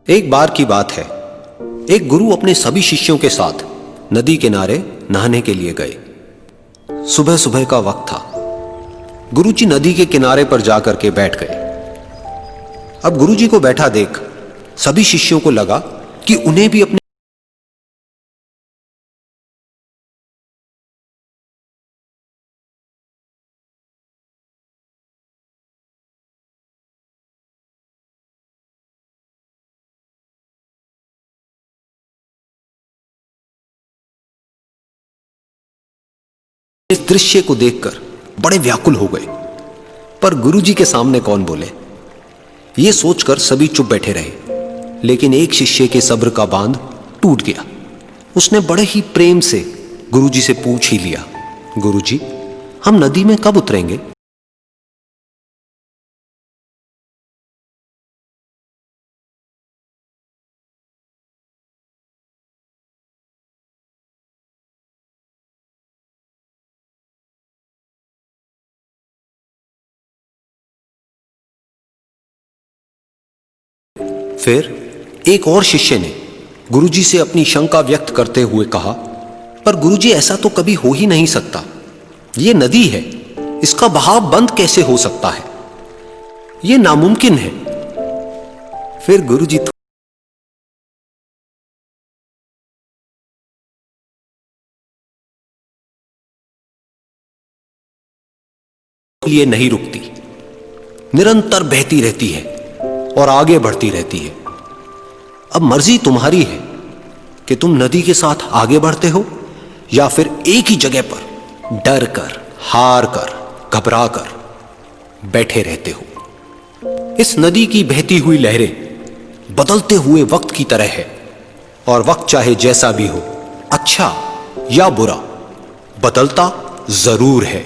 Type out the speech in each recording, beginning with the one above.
एक बार की बात है, एक गुरु अपने सभी शिष्यों के साथ नदी किनारे नहाने के लिए गए। सुबह सुबह का वक्त था। गुरुजी नदी के किनारे पर जाकर के बैठ गए। अब गुरुजी को बैठा देख सभी शिष्यों को लगा कि उन्हें भी अपने इस दृश्य को देखकर बड़े व्याकुल हो गए। पर गुरुजी के सामने कौन बोले, यह सोचकर सभी चुप बैठे रहे। लेकिन एक शिष्य के सब्र का बांध टूट गया। उसने बड़े ही प्रेम से गुरुजी से पूछ ही लिया, गुरुजी, हम नदी में कब उतरेंगे? फिर एक और शिष्य ने गुरुजी से अपनी शंका व्यक्त करते हुए कहा, पर गुरुजी, ऐसा तो कभी हो ही नहीं सकता। यह नदी है, इसका बहाव बंद कैसे हो सकता है? यह नामुमकिन है। फिर गुरुजी लिए नहीं रुकती, निरंतर बहती रहती है और आगे बढ़ती रहती है। अब मर्जी तुम्हारी है कि तुम नदी के साथ आगे बढ़ते हो या फिर एक ही जगह पर डर कर, हार कर, घबरा कर बैठे रहते हो। इस नदी की बहती हुई लहरें बदलते हुए वक्त की तरह है, और वक्त चाहे जैसा भी हो, अच्छा या बुरा, बदलता जरूर है।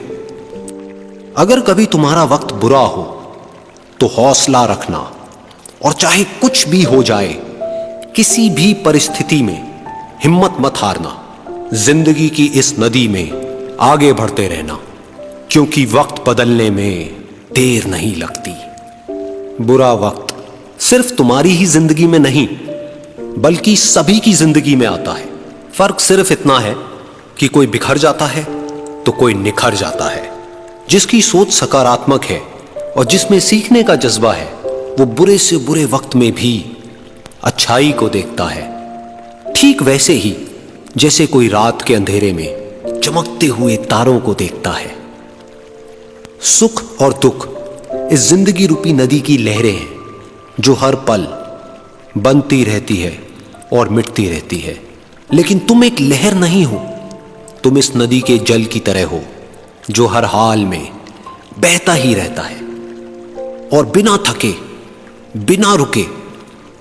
अगर कभी तुम्हारा वक्त बुरा हो तो हौसला रखना, और चाहे कुछ भी हो जाए, किसी भी परिस्थिति में हिम्मत मत हारना। जिंदगी की इस नदी में आगे बढ़ते रहना, क्योंकि वक्त बदलने में देर नहीं लगती। बुरा वक्त सिर्फ तुम्हारी ही जिंदगी में नहीं, बल्कि सभी की जिंदगी में आता है। फर्क सिर्फ इतना है कि कोई बिखर जाता है तो कोई निखर जाता है। जिसकी सोच सकारात्मक है और जिसमें सीखने का जज्बा है, वो बुरे से बुरे वक्त में भी अच्छाई को देखता है। ठीक वैसे ही जैसे कोई रात के अंधेरे में चमकते हुए तारों को देखता है। सुख और दुख इस जिंदगी रूपी नदी की लहरें हैं, जो हर पल बनती रहती है और मिटती रहती है। लेकिन तुम एक लहर नहीं हो, तुम इस नदी के जल की तरह हो, जो हर हाल में बहता ही रहता है और बिना थके, बिना रुके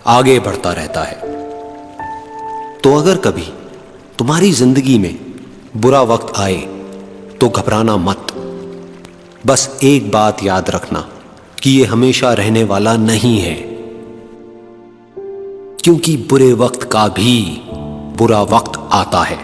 आगे बढ़ता रहता है। तो अगर कभी तुम्हारी जिंदगी में बुरा वक्त आए तो घबराना मत। बस एक बात याद रखना कि यह हमेशा रहने वाला नहीं है, क्योंकि बुरे वक्त का भी बुरा वक्त आता है।